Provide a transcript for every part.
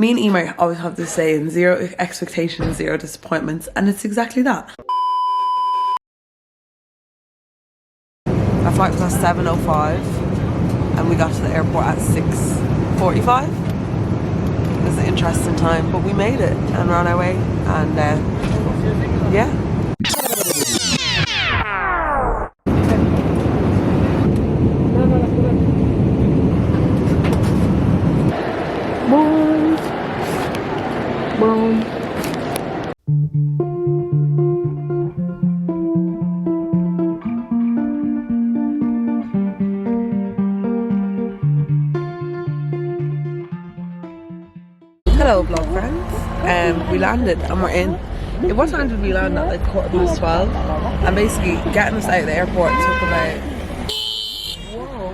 Me and Emer always have the saying, 0 expectations, 0 disappointments, and it's exactly that. Our flight was at 7:05 and we got to the airport at 6:45. It was an interesting time, but we made it and we're on our way, and yeah. Boom. Hello vlog friends, we landed and we're in. What time did we land? At like 12:15, and basically getting us out of the airport took about, whoa,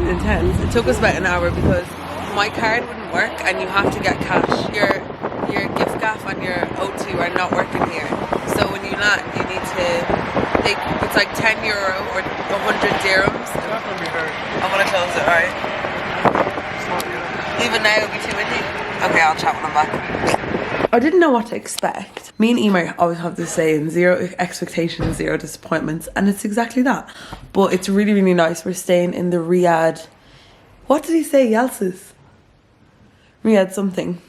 intense. It took us about an hour because my card wouldn't work and you have to get cash. Your gift gaff and your O2 are not working here, so when you land you need to, it's like €10 or 100 dirhams. I'm gonna close it, alright? Even now it'll be too windy. Okay, I'll chat when I'm back. I didn't know what to expect. Me and Emer always have the saying, 0 expectations, 0 disappointments, and it's exactly that. But it's really, really nice. We're staying in the Riyadh, what did he say, Yelsis? Riyadh something.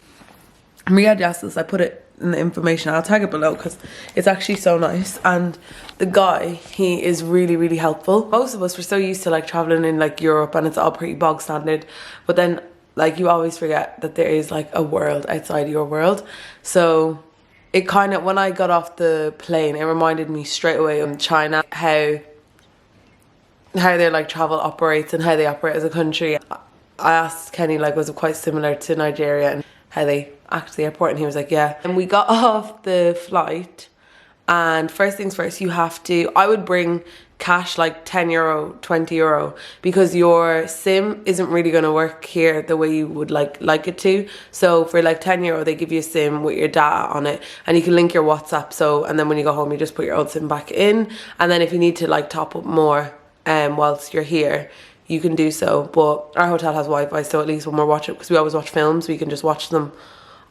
Riyadh Yelsis, I put it in the information. I'll tag it below because it's actually so nice. And the guy, he is really, really helpful. Most of us were so used to like traveling in like Europe and it's all pretty bog standard. But then like you always forget that there is like a world outside your world. So it kind of, when I got off the plane, it reminded me straight away of China, how their like travel operates and how they operate as a country. I asked Kenny like, was it quite similar to Nigeria and how they act at the airport, and he was like, yeah. And we got off the flight, and first things first, you have to, I would bring cash, like €10, €20, because your SIM isn't really going to work here the way you would like it to. So for like €10 they give you a SIM with your data on it, and you can link your WhatsApp. So, and then when you go home you just put your old SIM back in, and then if you need to like top up more whilst you're here, you can do so. But our hotel has Wi-Fi, so at least when we're watching, because we always watch films, we can just watch them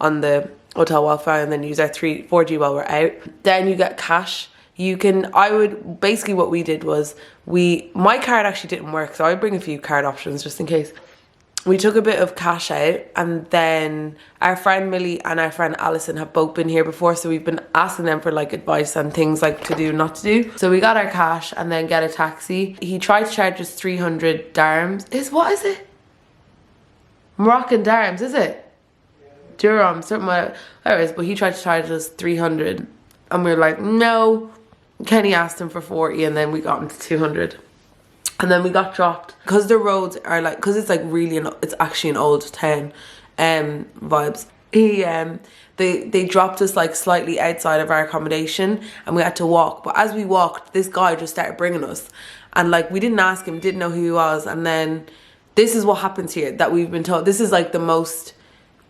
on the hotel Wi-Fi and then use our 4G while we're out. Then you get cash. You can, basically what we did was, my card actually didn't work, so I would bring a few card options just in case. We took a bit of cash out, and then our friend Millie and our friend Alison have both been here before, so we've been asking them for like advice and things like to do, not to do. So we got our cash and then get a taxi. He tried to charge us 300 dirhams. What is it? Moroccan dirhams, is it? Dirham, something like that. It is, but he tried to charge us 300 and we were like, no. Kenny asked him for 40 and then we got him to 200. And then we got dropped because the roads are like, because it's like really, it's actually an old town vibes. They dropped us like slightly outside of our accommodation and we had to walk. But as we walked, this guy just started bringing us, and like we didn't ask him, didn't know who he was. And then this is what happens here that we've been told. This is like the most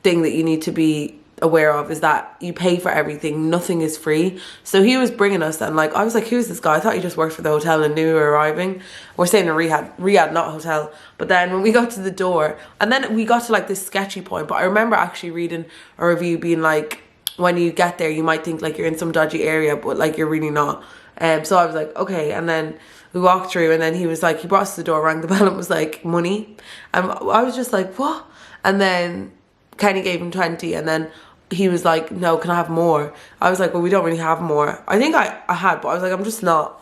thing that you need to be aware of, is that you pay for everything, nothing is free. So he was bringing us, and like I was like, who's this guy? I thought he just worked for the hotel and knew we were arriving. We're staying in Riyadh, not a hotel. But then when we got to the door, and then we got to like this sketchy point, but I remember actually reading a review being like, when you get there you might think like you're in some dodgy area, but like you're really not. So I was like, okay. And then we walked through, and then he was like, he brought us to the door, rang the bell, and was like, money. And I was just like, what? And then Kenny gave him 20, and then he was like, no, can I have more? I was like, well, we don't really have more. I think I had, but I was like, I'm just not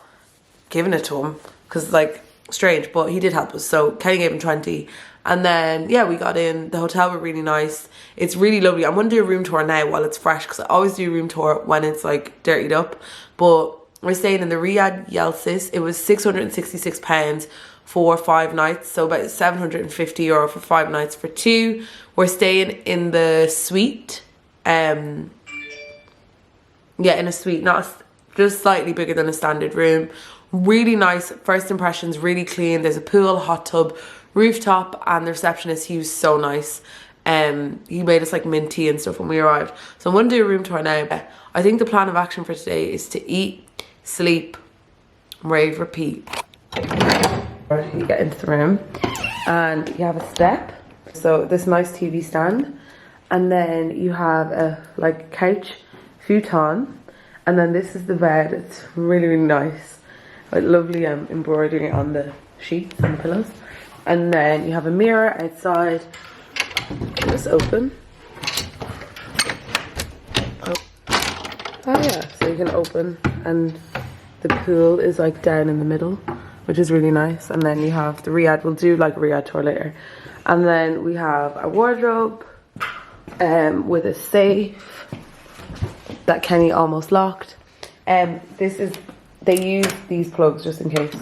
giving it to him because it's like strange. But he did help us, so Kenny gave him 20. And then yeah, we got in. The hotel were really nice. It's really lovely. I'm gonna do a room tour now while it's fresh, because I always do a room tour when it's like dirtied up. But we're staying in the Riyadh Yelsis. It was £666 for 5 nights, so about €750 for 5 nights for 2. We're staying in the suite. Yeah, in a suite, just slightly bigger than a standard room. Really nice. First impressions, really clean. There's a pool, hot tub, rooftop, and the receptionist, he was so nice. He made us like mint tea and stuff when we arrived. So I'm gonna do a room tour now. I think the plan of action for today is to eat, sleep, rave, repeat. You get into the room and you have a step. So this nice TV stand, And then you have a like couch futon, and then this is the bed. It's really, really nice. Like lovely embroidery on the sheets and the pillows. And then you have a mirror outside. Just open. Oh yeah, so you can open, and the pool is like down in the middle, which is really nice. And then you have the Riyadh. We'll do like a Riyadh tour later. And then we have a wardrobe with a safe that Kenny almost locked. They use these plugs just in case.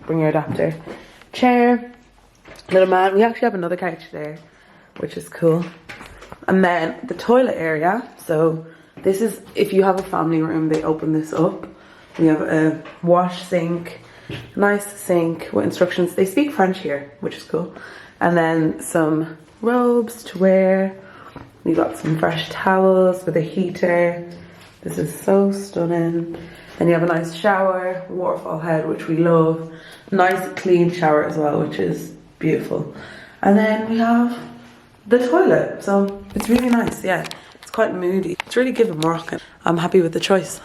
Bring your adapter. Chair, little man. We actually have another couch there, which is cool. And then the toilet area. So this is, if you have a family room, they open this up. We have a wash sink, nice sink with instructions. They speak French here, which is cool. And then some robes to wear. We got some fresh towels with a heater. This is so stunning. Then you have a nice shower, waterfall head, which we love. Nice clean shower as well, which is beautiful. And then we have the toilet. So it's really nice, yeah. It's quite moody. It's really giving Moroccan. I'm happy with the choice.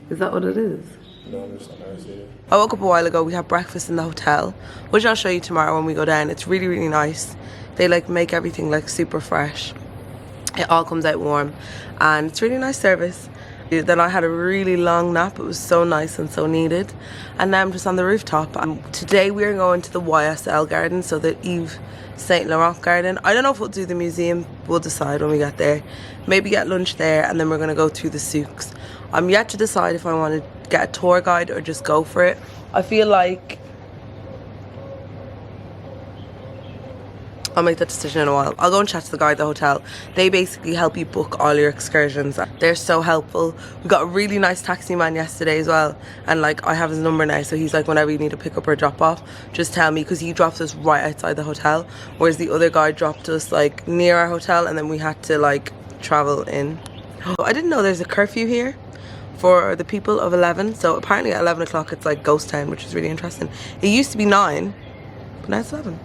Is that what it is? No, I'm just not nice here. I woke up a while ago. We had breakfast in the hotel, which I'll show you tomorrow when we go down. It's really, really nice. They like make everything like super fresh. It all comes out warm, and it's really nice service. Then I had a really long nap. It was so nice and so needed. And now I'm just on the rooftop. Today we're going to the YSL garden, so the Yves Saint Laurent garden. I don't know if we'll do the museum. We'll decide when we get there. Maybe get lunch there, and then we're going to go through the souks. I'm yet to decide if I want to get a tour guide or just go for it. I feel like I'll make that decision in a while. I'll go and chat to the guy at the hotel. They basically help you book all your excursions. They're so helpful. We got a really nice taxi man yesterday as well. And like, I have his number now. So he's like, whenever you need to pick up or drop off, just tell me. Because he dropped us right outside the hotel. Whereas the other guy dropped us like near our hotel. And then we had to like travel in. I didn't know there's a curfew here for the people of 11. So apparently at 11 o'clock it's like ghost town, which is really interesting. It used to be 9, but now it's 11.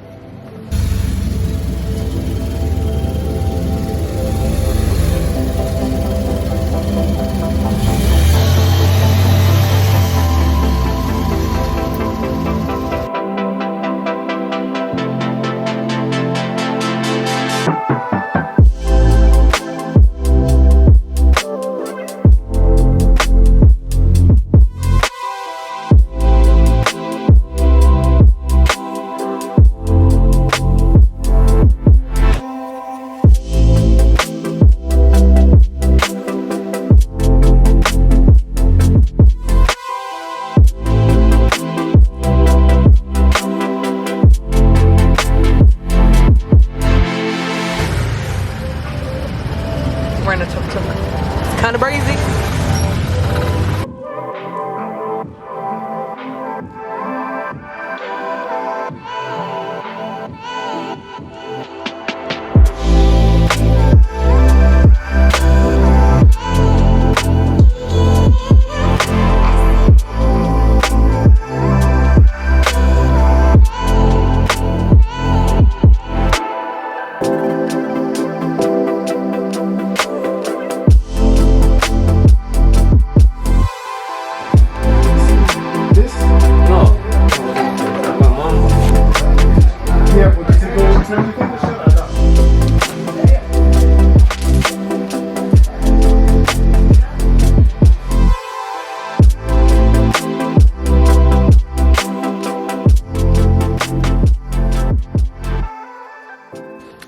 We're in a tuk-tuk. It's kind of breezy.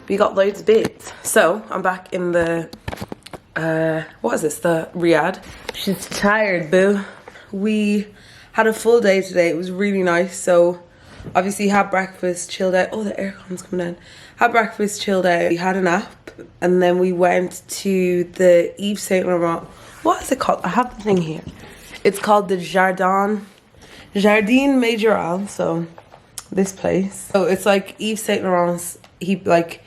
We got loads of bits. So I'm back in the what is this, the Riyadh. She's tired, boo. We had a full day today. It was really nice. So obviously had breakfast, chilled out. Oh, the aircon's coming down. Had breakfast, chilled out. We had a nap, and then we went to the Yves Saint Laurent. What is it called? I have the thing here. It's called the Jardin Jardin Majoral, so this place. So it's like Yves Saint Laurent's, he like,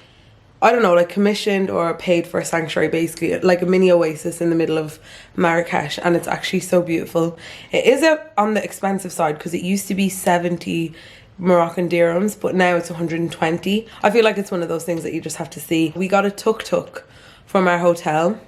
I don't know, like commissioned or paid for a sanctuary, basically like a mini oasis in the middle of Marrakech, and it's actually so beautiful. It is on the expensive side because it used to be 70 Moroccan dirhams, but now it's 120. I feel like it's one of those things that you just have to see. We got a tuk-tuk from our hotel,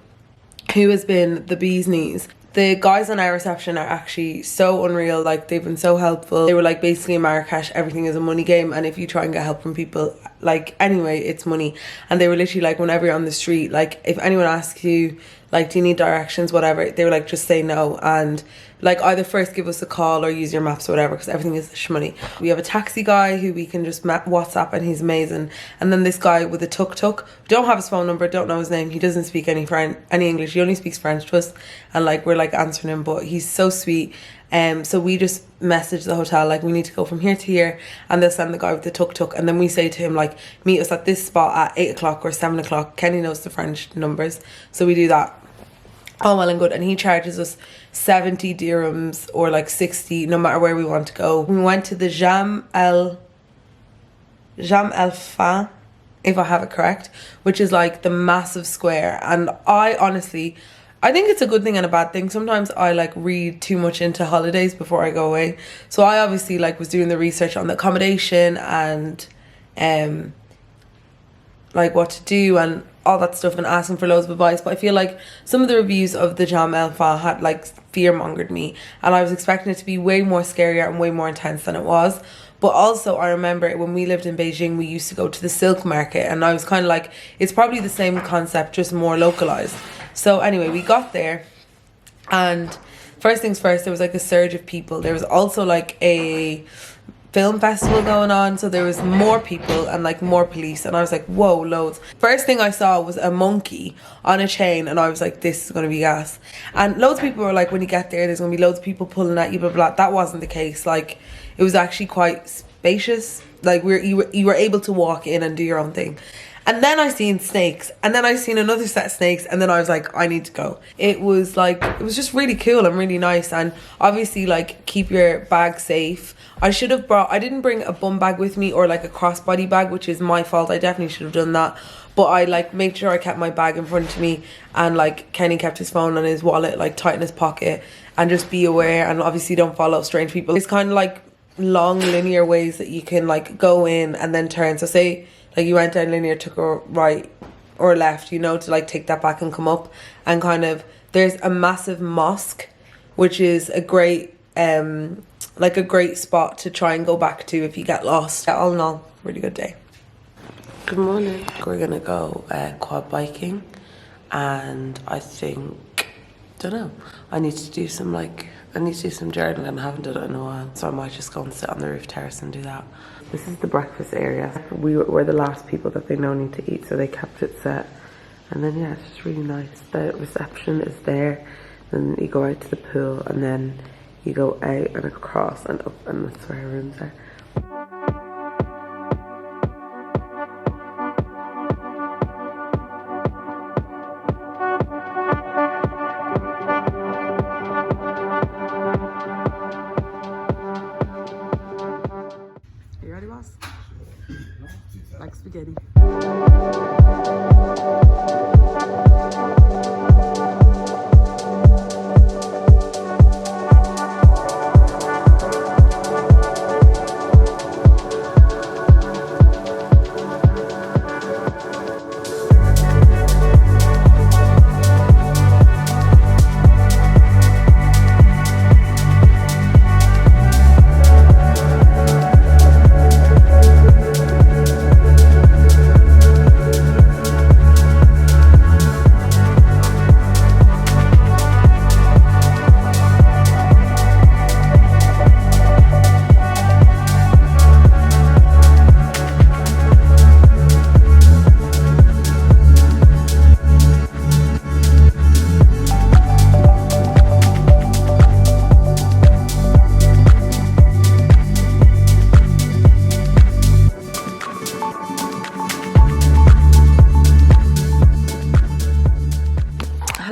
who has been the bee's knees. The guys on our reception are actually so unreal, like they've been so helpful. They were like, basically in Marrakech everything is a money game, and if you try and get help from people, like anyway, it's money. And they were literally like, whenever you're on the street, like if anyone asks you like, do you need directions, whatever, they were like, just say no, and like either first give us a call or use your maps or whatever, because everything is shmoney. We have a taxi guy who we can just WhatsApp, and he's amazing. And then this guy with a tuk-tuk, don't have his phone number, don't know his name, he doesn't speak any English, he only speaks French to us, and like we're like answering him, but he's so sweet. So we just message the hotel like, we need to go from here to here, and they'll send the guy with the tuk-tuk, and then we say to him like, meet us at this spot at 8 o'clock or 7 o'clock. Kenny knows the French numbers, so we do that. All well and good, and he charges us 70 dirhams or like 60 no matter where we want to go. We went to the Jam El Fa, if I have it correct, which is like the massive square. And I honestly, I think it's a good thing and a bad thing. Sometimes I like read too much into holidays before I go away, so I obviously like was doing the research on the accommodation and like what to do and all that stuff, and asking for loads of advice. But I feel like some of the reviews of the Jam El Fa had like fear-mongered me, and I was expecting it to be way more scarier and way more intense than it was. But also I remember when we lived in Beijing, we used to go to the silk market, and I was kind of like, it's probably the same concept, just more localized. So anyway, we got there, and first things first, there was like a surge of people. There was also like a film festival going on, so there was more people and like more police, and I was like, whoa, loads. First thing I saw was a monkey on a chain, and I was like, this is going to be gas. And loads of people were like, when you get there, there's going to be loads of people pulling at you, blah, blah, blah. That wasn't the case. Like, it was actually quite spacious. Like, you were able to walk in and do your own thing. And then I seen snakes, and then I seen another set of snakes, and then I was like, I need to go. It was like, it was just really cool and really nice. And obviously like, keep your bag safe. I didn't bring a bum bag with me or like a crossbody bag, which is my fault. I definitely should have done that. But I like made sure I kept my bag in front of me, and like Kenny kept his phone and his wallet like tight in his pocket, and just be aware, and obviously don't follow strange people. It's kind of like long linear ways that you can like go in and then turn. So say like you went down linear, took a right or left, you know, to like take that back and come up, and kind of there's a massive mosque, which is a great like a great spot to try and go back to if you get lost. All in all, really good day. Good morning. We're gonna go quad biking, and I think, don't know, I need to do some journaling, and I haven't done it in a while, so I might just go and sit on the roof terrace and do that. This is the breakfast area. We're the last people that they know need to eat, so they kept it set. And then yeah, it's just really nice. The reception is there, then you go out to the pool, and then you go out and across and up, and that's where our rooms are. Are you ready, boss? Like spaghetti.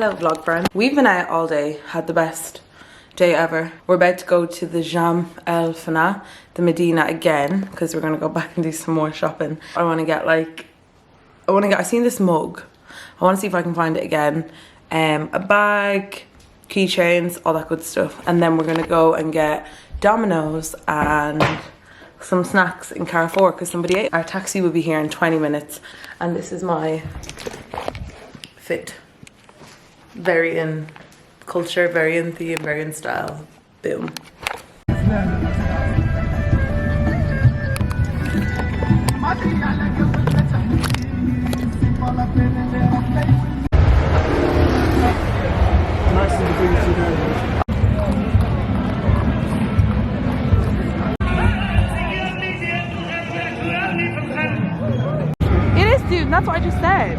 Hello vlog friend. We've been out all day, had the best day ever. We're about to go to the Jam El Fana, the Medina again, because we're gonna go back and do some more shopping. I wanna get like, I've seen this mug. I wanna see if I can find it again. A bag, keychains, all that good stuff. And then we're gonna go and get Domino's and some snacks in Carrefour because somebody ate. Our taxi will be here in 20 minutes. And this is my fit. Very in culture, very in theme, very in style. Boom. It is, dude. That's what I just said.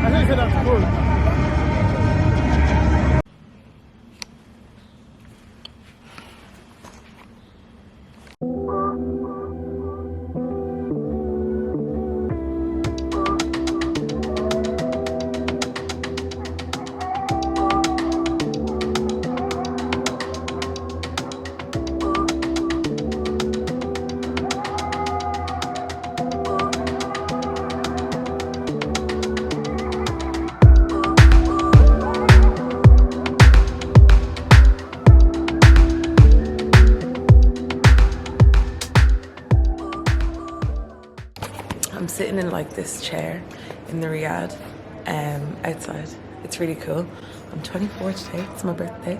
I think that's cool. I'm sitting in like this chair in the Riyadh outside. It's really cool. I'm 24 today, it's my birthday.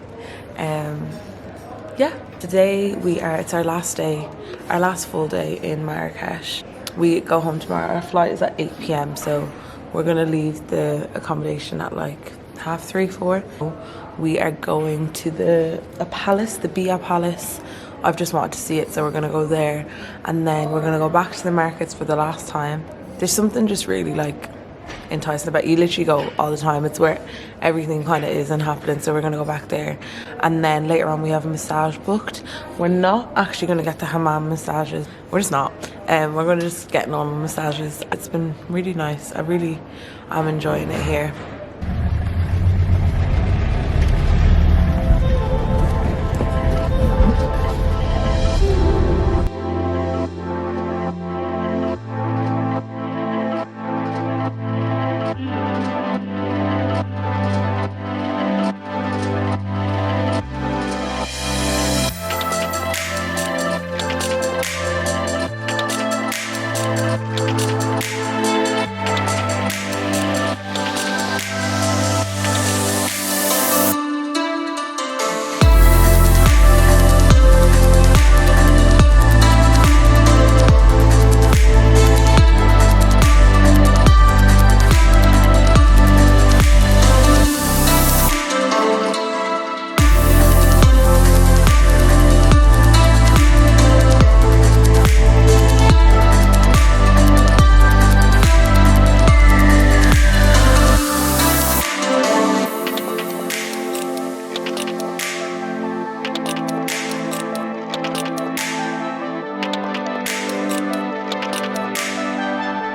Yeah, today it's our last day, our last full day in Marrakech. We go home tomorrow. Our flight is at 8 p.m. so we're gonna leave the accommodation at like 3:30, 4. We are going to a palace, the Bia Palace. I've just wanted to see it, so we're gonna go there, and then we're gonna go back to the markets for the last time. There's something just really like enticing about it. You literally go all the time. It's where everything kind of is and happening, so we're gonna go back there. And then later on we have a massage booked. We're not actually gonna get the hammam massages. We're just not. We're gonna just get normal massages. It's been really nice. I really am enjoying it here.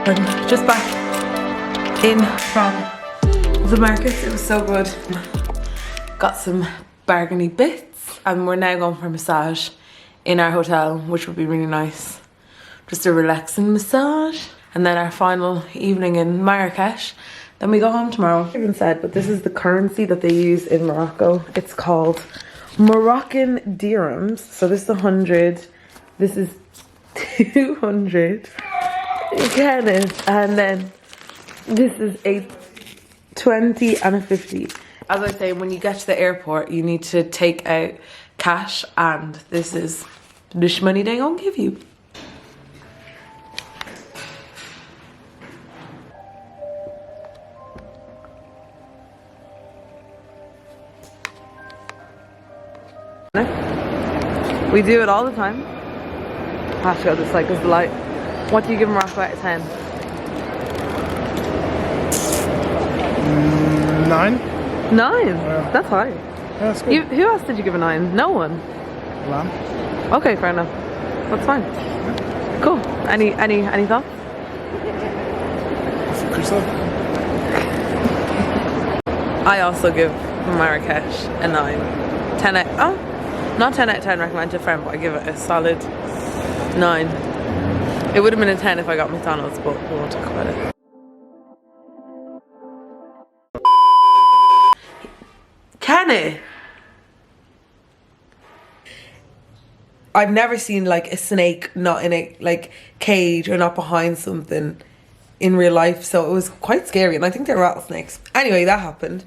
I'm just back in from the markets. It was so good. Got some bargainy bits, and we're now going for a massage in our hotel, which would be really nice. Just a relaxing massage, and then our final evening in Marrakech. Then we go home tomorrow. I haven't said, but this is the currency that they use in Morocco. It's called Moroccan dirhams. So this is 100. This is 200. And then this is a 20 and a 50. As I say, when you get to the airport, you need to take out cash, and this is the money they gonna give you. We do it all the time. I have to go this way because the light. What do you give Morocco out of 10? 9. 9? Yeah. That's high. Yeah, that's good. Who else did you give a 9? No one. Lamb. Okay, fair enough. That's fine. Cool. Any thoughts? Yourself. I also give Marrakech, a 9. 10 out, oh, not 10 out of 10 recommend to a friend, but I give it a solid 9. It would have been a 10 if I got McDonald's, but we won't talk about it. Can it? I've never seen like a snake not in a like cage or not behind something in real life, so it was quite scary, and I think they're rattlesnakes. Anyway, that happened.